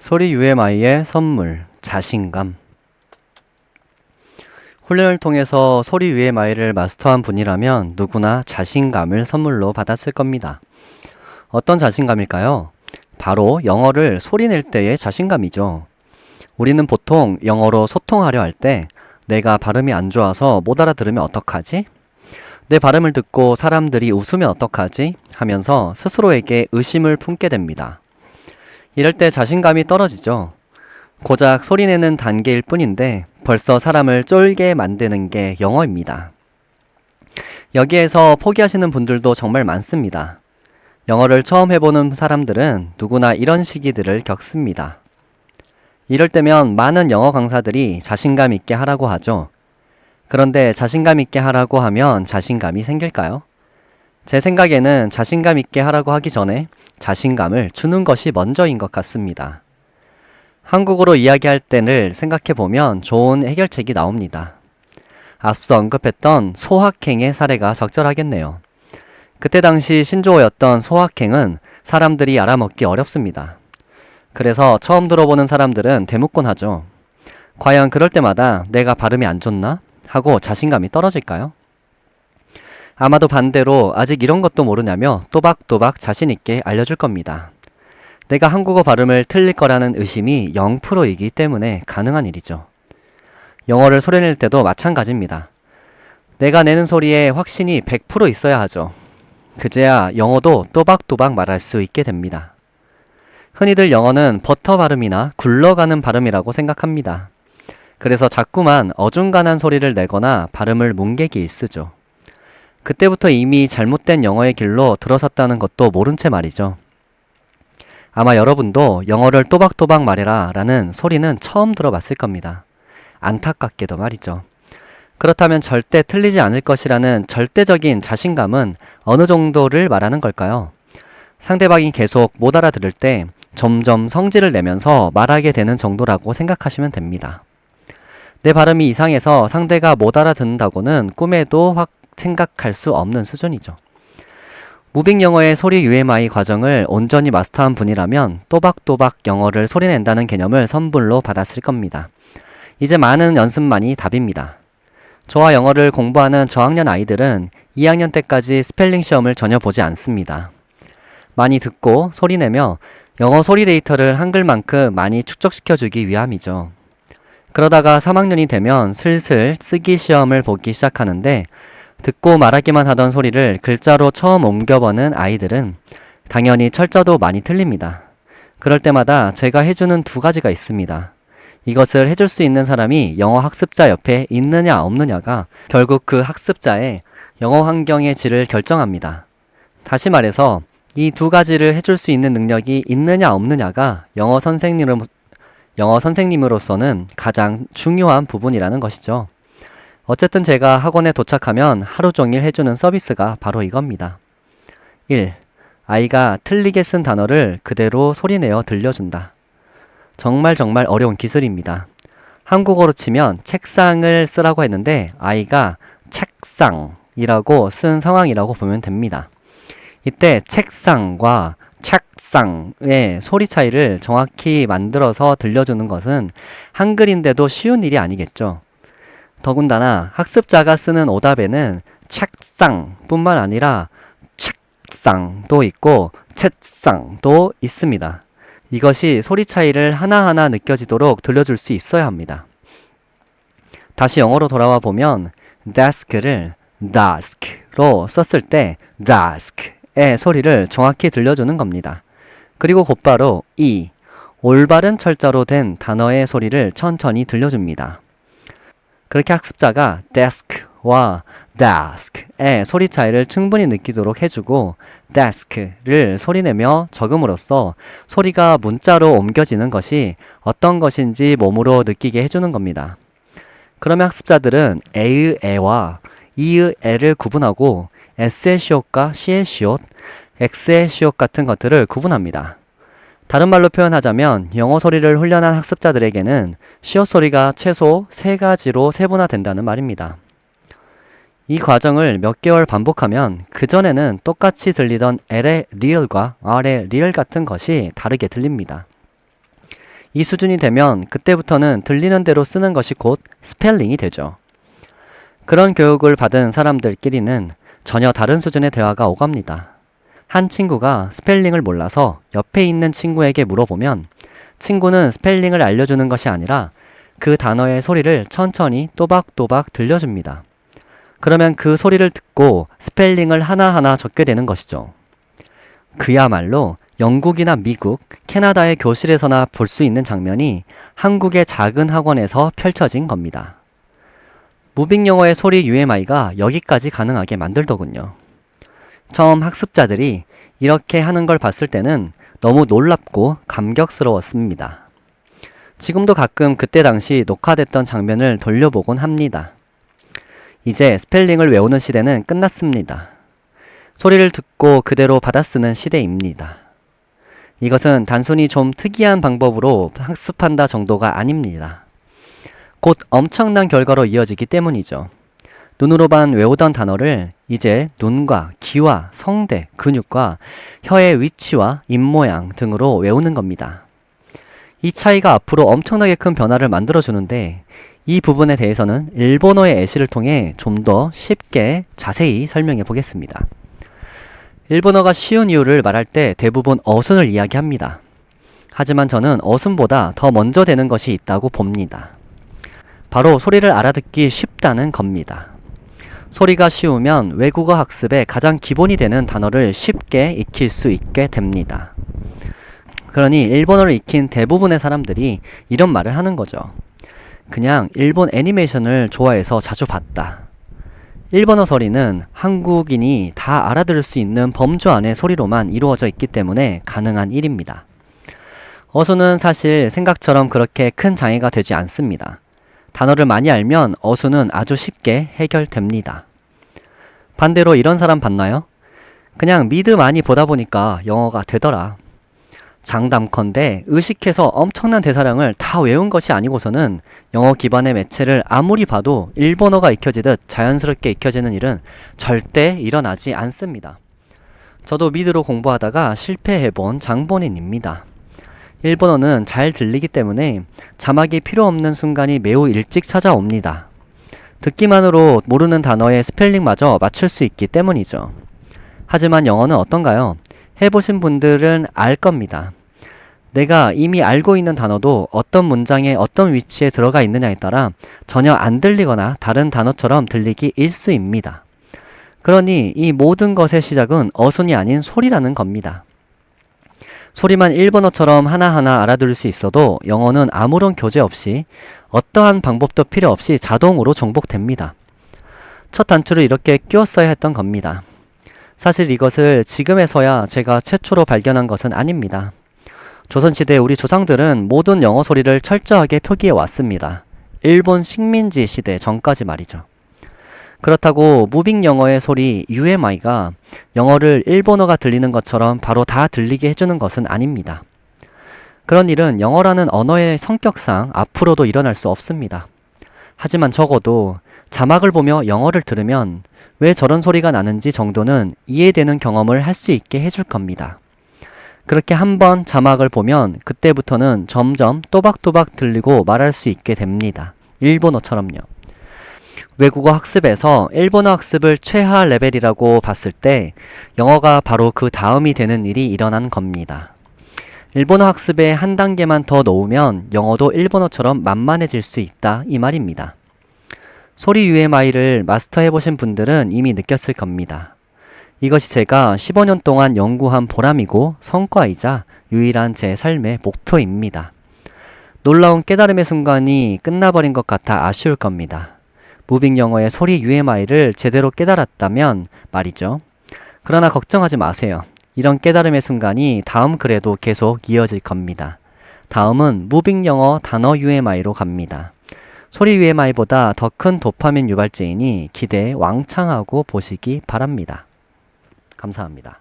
소리 UMI의 선물, 자신감. 훈련을 통해서 소리 UMI를 마스터한 분이라면 누구나 자신감을 선물로 받았을 겁니다. 어떤 자신감일까요? 바로 영어를 소리낼 때의 자신감이죠. 우리는 보통 영어로 소통하려 할 때 내가 발음이 안 좋아서 못 알아들으면 어떡하지? 내 발음을 듣고 사람들이 웃으면 어떡하지? 하면서 스스로에게 의심을 품게 됩니다. 이럴 때 자신감이 떨어지죠. 고작 소리내는 단계일 뿐인데 벌써 사람을 쫄게 만드는 게 영어입니다. 여기에서 포기하시는 분들도 정말 많습니다. 영어를 처음 해보는 사람들은 누구나 이런 시기들을 겪습니다. 이럴 때면 많은 영어 강사들이 자신감 있게 하라고 하죠. 그런데 자신감 있게 하라고 하면 자신감이 생길까요? 제 생각에는 자신감 있게 하라고 하기 전에 자신감을 주는 것이 먼저인 것 같습니다. 한국어로 이야기할 때를 생각해보면 좋은 해결책이 나옵니다. 앞서 언급했던 소확행의 사례가 적절하겠네요. 그때 당시 신조어였던 소확행은 사람들이 알아먹기 어렵습니다. 그래서 처음 들어보는 사람들은 대묻곤 하죠. 과연 그럴 때마다 내가 발음이 안 좋나? 하고 자신감이 떨어질까요? 아마도 반대로 아직 이런 것도 모르냐며 또박또박 자신있게 알려줄 겁니다. 내가 한국어 발음을 틀릴 거라는 의심이 0%이기 때문에 가능한 일이죠. 영어를 소리낼 때도 마찬가지입니다. 내가 내는 소리에 확신이 100% 있어야 하죠. 그제야 영어도 또박또박 말할 수 있게 됩니다. 흔히들 영어는 버터 발음이나 굴러가는 발음이라고 생각합니다. 그래서 자꾸만 어중간한 소리를 내거나 발음을 뭉개기 일쑤죠. 그때부터 이미 잘못된 영어의 길로 들어섰다는 것도 모른 채 말이죠. 아마 여러분도 영어를 또박또박 말해라 라는 소리는 처음 들어봤을 겁니다. 안타깝게도 말이죠. 그렇다면 절대 틀리지 않을 것이라는 절대적인 자신감은 어느 정도를 말하는 걸까요? 상대방이 계속 못 알아들을 때 점점 성질을 내면서 말하게 되는 정도라고 생각하시면 됩니다. 내 발음이 이상해서 상대가 못 알아듣는다고는 꿈에도 생각할 수 없는 수준이죠. 무빙 영어의 소리 UMI 과정을 온전히 마스터한 분이라면 또박또박 영어를 소리낸다는 개념을 선불로 받았을 겁니다. 이제 많은 연습만이 답입니다. 저와 영어를 공부하는 저학년 아이들은 2학년 때까지 스펠링 시험을 전혀 보지 않습니다. 많이 듣고 소리내며 영어 소리 데이터를 한글만큼 많이 축적시켜주기 위함이죠. 그러다가 3학년이 되면 슬슬 쓰기 시험을 보기 시작하는데 듣고 말하기만 하던 소리를 글자로 처음 옮겨보는 아이들은 당연히 철자도 많이 틀립니다. 그럴 때마다 제가 해주는 두 가지가 있습니다. 이것을 해줄 수 있는 사람이 영어 학습자 옆에 있느냐 없느냐가 결국 그 학습자의 영어 환경의 질을 결정합니다. 다시 말해서 이 두 가지를 해줄 수 있는 능력이 있느냐 없느냐가 영어 선생님으로서는 가장 중요한 부분이라는 것이죠. 어쨌든 제가 학원에 도착하면 하루 종일 해주는 서비스가 바로 이겁니다. 1. 아이가 틀리게 쓴 단어를 그대로 소리내어 들려준다. 정말 어려운 기술입니다. 한국어로 치면 책상을 쓰라고 했는데 아이가 책상이라고 쓴 상황이라고 보면 됩니다. 이때 책상과 책상의 소리 차이를 정확히 만들어서 들려주는 것은 한글인데도 쉬운 일이 아니겠죠. 더군다나 학습자가 쓰는 오답에는 책상뿐만 아니라 책상도 있고 책상도 있습니다. 이것이 소리 차이를 하나하나 느껴지도록 들려줄 수 있어야 합니다. 다시 영어로 돌아와 보면 desk를 desk로 썼을 때 desk의 소리를 정확히 들려주는 겁니다. 그리고 곧바로 이 올바른 철자로 된 단어의 소리를 천천히 들려줍니다. 그렇게 학습자가 desk와 desk의 소리 차이를 충분히 느끼도록 해주고 desk를 소리내며 적음으로써 소리가 문자로 옮겨지는 것이 어떤 것인지 몸으로 느끼게 해주는 겁니다. 그러면 학습자들은 에의 에와 이의 에를 구분하고 S의 시옷과 C의 시옷, X의 시옷 같은 것들을 구분합니다. 다른 말로 표현하자면 영어 소리를 훈련한 학습자들에게는 시옷 소리가 최소 3가지로 세분화된다는 말입니다. 이 과정을 몇 개월 반복하면 그전에는 똑같이 들리던 L의 리얼과 R의 리얼 같은 것이 다르게 들립니다. 이 수준이 되면 그때부터는 들리는 대로 쓰는 것이 곧 스펠링이 되죠. 그런 교육을 받은 사람들끼리는 전혀 다른 수준의 대화가 오갑니다. 한 친구가 스펠링을 몰라서 옆에 있는 친구에게 물어보면 친구는 스펠링을 알려주는 것이 아니라 그 단어의 소리를 천천히 또박또박 들려줍니다. 그러면 그 소리를 듣고 스펠링을 하나하나 적게 되는 것이죠. 그야말로 영국이나 미국, 캐나다의 교실에서나 볼 수 있는 장면이 한국의 작은 학원에서 펼쳐진 겁니다. 무빙 영어의 소리 UMI가 여기까지 가능하게 만들더군요. 처음 학습자들이 이렇게 하는 걸 봤을 때는 너무 놀랍고 감격스러웠습니다. 지금도 가끔 그때 당시 녹화됐던 장면을 돌려보곤 합니다. 이제 스펠링을 외우는 시대는 끝났습니다. 소리를 듣고 그대로 받아쓰는 시대입니다. 이것은 단순히 좀 특이한 방법으로 학습한다 정도가 아닙니다. 곧 엄청난 결과로 이어지기 때문이죠. 눈으로만 외우던 단어를 이제 눈과 귀와 성대, 근육과 혀의 위치와 입모양 등으로 외우는 겁니다. 이 차이가 앞으로 엄청나게 큰 변화를 만들어주는데 이 부분에 대해서는 일본어의 예시를 통해 좀 더 쉽게 자세히 설명해 보겠습니다. 일본어가 쉬운 이유를 말할 때 대부분 어순을 이야기합니다. 하지만 저는 어순보다 더 먼저 되는 것이 있다고 봅니다. 바로 소리를 알아듣기 쉽다는 겁니다. 소리가 쉬우면 외국어 학습의 가장 기본이 되는 단어를 쉽게 익힐 수 있게 됩니다. 그러니 일본어를 익힌 대부분의 사람들이 이런 말을 하는 거죠. 그냥 일본 애니메이션을 좋아해서 자주 봤다. 일본어 소리는 한국인이 다 알아들을 수 있는 범주 안의 소리로만 이루어져 있기 때문에 가능한 일입니다. 어수는 사실 생각처럼 그렇게 큰 장애가 되지 않습니다. 단어를 많이 알면 어수는 아주 쉽게 해결됩니다. 반대로 이런 사람 봤나요? 그냥 미드 많이 보다 보니까 영어가 되더라. 장담컨대 의식해서 엄청난 대사량을 다 외운 것이 아니고서는 영어 기반의 매체를 아무리 봐도 일본어가 익혀지듯 자연스럽게 익혀지는 일은 절대 일어나지 않습니다. 저도 미드로 공부하다가 실패해본 장본인입니다. 일본어는 잘 들리기 때문에 자막이 필요 없는 순간이 매우 일찍 찾아옵니다. 듣기만으로 모르는 단어의 스펠링마저 맞출 수 있기 때문이죠. 하지만 영어는 어떤가요? 해보신 분들은 알 겁니다. 내가 이미 알고 있는 단어도 어떤 문장에 어떤 위치에 들어가 있느냐에 따라 전혀 안 들리거나 다른 단어처럼 들리기 일쑤입니다. 그러니 이 모든 것의 시작은 어순이 아닌 소리라는 겁니다. 소리만 일본어처럼 하나하나 알아들을 수 있어도 영어는 아무런 교재 없이 어떠한 방법도 필요 없이 자동으로 정복됩니다. 첫 단추를 이렇게 끼웠어야 했던 겁니다. 사실 이것을 지금에서야 제가 최초로 발견한 것은 아닙니다. 조선시대 우리 조상들은 모든 영어 소리를 철저하게 표기해 왔습니다. 일본 식민지 시대 전까지 말이죠. 그렇다고 무빙 영어의 소리 UMI가 영어를 일본어가 들리는 것처럼 바로 다 들리게 해주는 것은 아닙니다. 그런 일은 영어라는 언어의 성격상 앞으로도 일어날 수 없습니다. 하지만 적어도 자막을 보며 영어를 들으면 왜 저런 소리가 나는지 정도는 이해되는 경험을 할 수 있게 해줄 겁니다. 그렇게 한번 자막을 보면 그때부터는 점점 또박또박 들리고 말할 수 있게 됩니다. 일본어처럼요. 외국어 학습에서 일본어 학습을 최하 레벨이라고 봤을 때 영어가 바로 그 다음이 되는 일이 일어난 겁니다. 일본어 학습에 한 단계만 더 놓으면 영어도 일본어처럼 만만해질 수 있다 이 말입니다. 소리 UMI를 마스터해보신 분들은 이미 느꼈을 겁니다. 이것이 제가 15년 동안 연구한 보람이고 성과이자 유일한 제 삶의 목표입니다. 놀라운 깨달음의 순간이 끝나버린 것 같아 아쉬울 겁니다. 무빙 영어의 소리 UMI를 제대로 깨달았다면 말이죠. 그러나 걱정하지 마세요. 이런 깨달음의 순간이 다음 글에도 계속 이어질 겁니다. 다음은 무빙 영어 단어 UMI로 갑니다. 소리 UMI보다 더 큰 도파민 유발제이니 기대에 왕창하고 보시기 바랍니다. 감사합니다.